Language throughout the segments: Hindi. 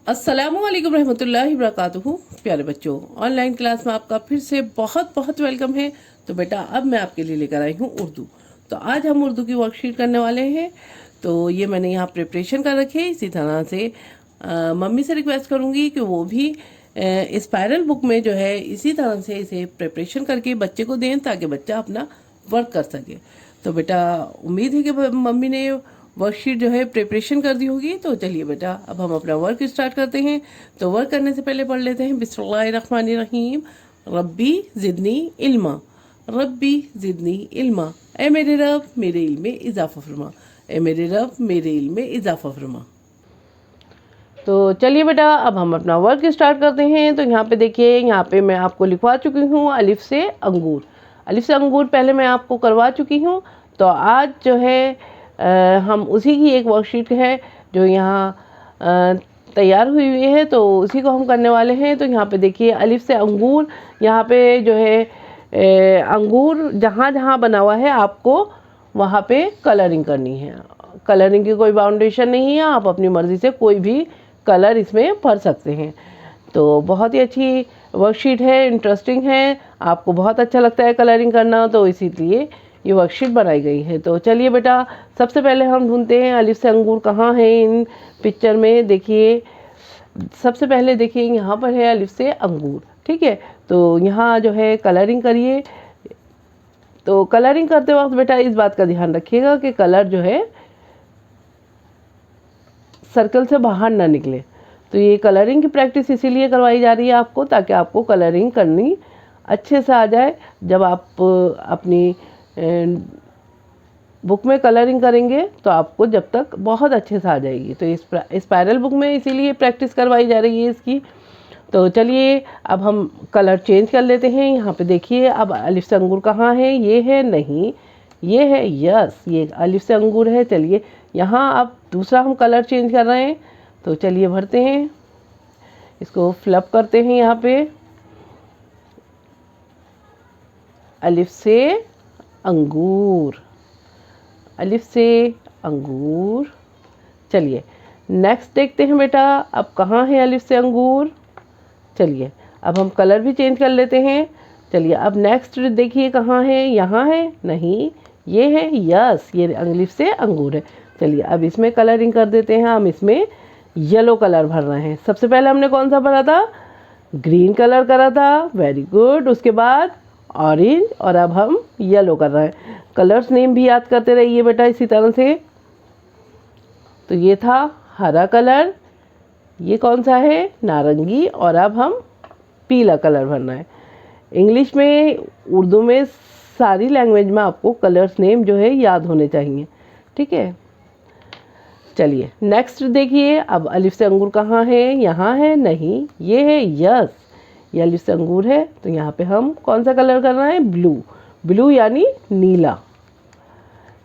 अस्सलामुअलैकुम रहमतुल्लाहि वबरकातुहू। प्यारे बच्चों, ऑनलाइन क्लास में आपका फिर से बहुत बहुत वेलकम है। तो बेटा अब मैं आपके लिए लेकर आई हूँ उर्दू। तो आज हम उर्दू की वर्कशीट करने वाले हैं। तो ये मैंने यहाँ प्रिपरेशन कर रखी है। इसी तरह से मम्मी से रिक्वेस्ट करूँगी कि वो भी स्पायरल बुक में जो है इसी तरह से इसे प्रिपरेशन करके बच्चे को दें ताकि बच्चा अपना वर्क कर सके। तो बेटा उम्मीद है कि मम्मी ने वर्कशीट जो है प्रिपरेशन कर दी होगी। तो चलिए बेटा अब हम अपना वर्क स्टार्ट करते हैं। तो वर्क करने से पहले पढ़ लेते हैं बिस्मिल्लाहिर्रहमानिर्रहीम। रब्बी ज़िदनी इल्मा, रब्बी ज़िदनी इल्मा। ए मेरे रब मेरे इल्म में इजाफ़ा फरमा, ए मेरे रब मेरे इल्म में इजाफ़ा फरमा। तो चलिए बेटा अब हम अपना वर्क स्टार्ट करते हैं। तो यहाँ पे देखिए, यहाँ पे मैं आपको लिखवा चुकी हूँ अलिफ से अंगूर। अलिफ से अंगूर पहले मैं आपको करवा चुकी हूँ। तो आज जो है हम उसी की एक वर्कशीट है जो यहाँ तैयार हुई हुई है, तो उसी को हम करने वाले हैं। तो यहाँ पे देखिए अलिफ से अंगूर, यहाँ पे जो है अंगूर जहाँ जहाँ बना हुआ है आपको वहाँ पे कलरिंग करनी है। कलरिंग की कोई बाउंडेशन नहीं है, आप अपनी मर्ज़ी से कोई भी कलर इसमें भर सकते हैं। तो बहुत ही अच्छी वर्कशीट है, इंटरेस्टिंग है, आपको बहुत अच्छा लगता है कलरिंग करना, तो इसीलिए ये वर्कशीट बनाई गई है। तो चलिए बेटा सबसे पहले हम ढूंढते हैं अलिफ से अंगूर कहाँ है इन पिक्चर में। देखिए सबसे पहले देखिए यहाँ पर है अलिफ से अंगूर, ठीक है। तो यहाँ जो है कलरिंग करिए। तो कलरिंग करते वक्त बेटा इस बात का ध्यान रखिएगा कि कलर जो है सर्कल से बाहर ना निकले। तो ये कलरिंग की प्रैक्टिस इसीलिए करवाई जा रही है आपको, ताकि आपको कलरिंग करनी अच्छे से आ जाए। जब आप अपनी बुक में कलरिंग करेंगे तो आपको जब तक बहुत अच्छे से आ जाएगी। तो इस स्पायरल बुक में इसीलिए प्रैक्टिस करवाई जा रही है इसकी। तो चलिए अब हम कलर चेंज कर लेते हैं। यहाँ पे देखिए अब अलिफ से अंगूर कहाँ है, ये है नहीं, ये है, यस ये अलिफ से अंगूर है। चलिए यहाँ अब दूसरा हम कलर चेंज कर रहे हैं। तो चलिए भरते हैं, इसको फिलअप करते हैं। यहाँ पे अलिफ से अंगूर, अलिफ से अंगूर। चलिए नेक्स्ट देखते हैं बेटा अब कहाँ है अलिफ से अंगूर। चलिए अब हम कलर भी चेंज कर लेते हैं। चलिए अब नेक्स्ट देखिए कहाँ है, यहाँ है नहीं, ये है, यस ये अलिफ से अंगूर है। चलिए अब इसमें कलरिंग कर देते हैं। हम इसमें येलो कलर भर रहे हैं। सबसे पहले हमने कौन सा भरा था, ग्रीन कलर करा था, वेरी गुड। उसके बाद ऑरेंज, और अब हम येलो कर रहे हैं। कलर्स नेम भी याद करते रहिए बेटा इसी तरह से। तो ये था हरा कलर, ये कौन सा है, नारंगी, और अब हम पीला कलर भरना है। इंग्लिश में, उर्दू में, सारी लैंग्वेज में आपको कलर्स नेम जो है याद होने चाहिए, ठीक है। चलिए नेक्स्ट देखिए अब अलिफ से अंगूर कहाँ है, यहाँ है नहीं, ये है, यस ये अलिफ से अंगूर है। तो यहाँ पे हम कौन सा कलर करना है, ब्लू, ब्लू यानी नीला,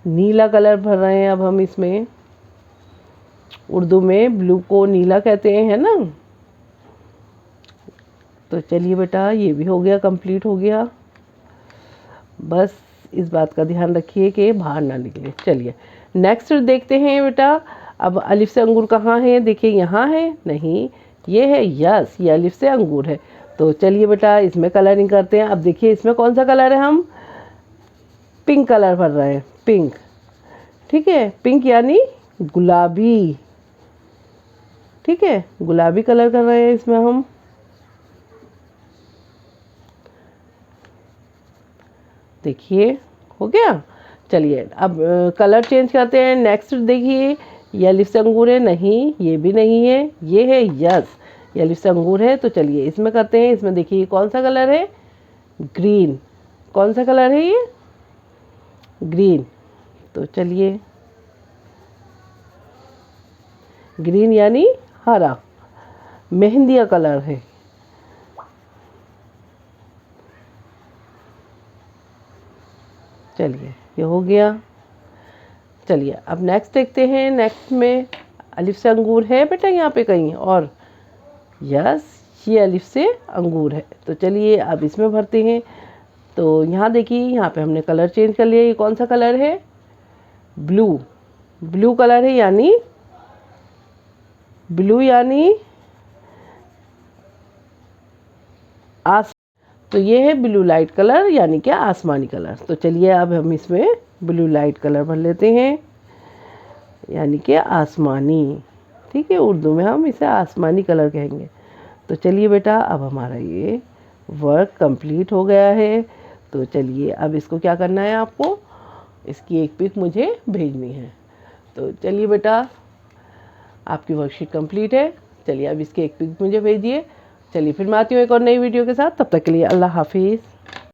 नीला कलर भर रहे हैं अब हम इसमें। उर्दू में ब्लू को नीला कहते हैं, है ना। तो चलिए बेटा ये भी हो गया, कंप्लीट हो गया। बस इस बात का ध्यान रखिए कि बाहर ना निकले। चलिए नेक्स्ट देखते हैं बेटा अब अलिफ से अंगूर कहाँ है। देखिए यहाँ है नहीं, ये है, यस ये अलिफ से अंगूर है। तो चलिए बेटा इसमें कलरिंग करते हैं। अब देखिए इसमें कौन सा कलर है, हम पिंक कलर भर रहे हैं, पिंक, ठीक है। पिंक यानी गुलाबी, ठीक है, गुलाबी कलर कर रहे हैं इसमें हम। देखिए हो गया। चलिए अब कलर चेंज करते हैं। नेक्स्ट देखिए ये अलिफ से अंगूर है नहीं, ये भी नहीं है, ये है, यस ये अलिफ से अंगूर है। तो चलिए इसमें करते हैं। इसमें देखिए कौन सा कलर है, ग्रीन, कौन सा कलर है ये, ग्रीन। तो चलिए ग्रीन यानी हरा, मेहंदिया कलर है। चलिए ये हो गया। चलिए अब नेक्स्ट देखते हैं। नेक्स्ट में अलिफ से अंगूर है बेटा यहाँ पे कहीं और, यस ये अलिफ से अंगूर है। तो चलिए अब इसमें भरते हैं। तो यहाँ देखिए यहाँ पे हमने कलर चेंज कर लिया। ये कौन सा कलर है, ब्लू, ब्लू कलर है, यानी ब्लू यानी आस तो ये है ब्लू लाइट कलर यानी कि आसमानी कलर। तो चलिए अब हम इसमें ब्लू लाइट कलर भर लेते हैं यानी कि आसमानी। ठीक है, उर्दू में हम इसे आसमानी कलर कहेंगे। तो चलिए बेटा, अब हमारा ये वर्क कंप्लीट हो गया है। तो चलिए अब इसको क्या करना है, आपको इसकी एक पिक मुझे भेजनी है। तो चलिए बेटा, आपकी वर्कशीट कंप्लीट है। चलिए अब इसकी एक पिक मुझे भेजिए। चलिए फिर मैं आती हूँ एक और नई वीडियो के साथ। तब तक के लिए अल्लाह हाफिज़।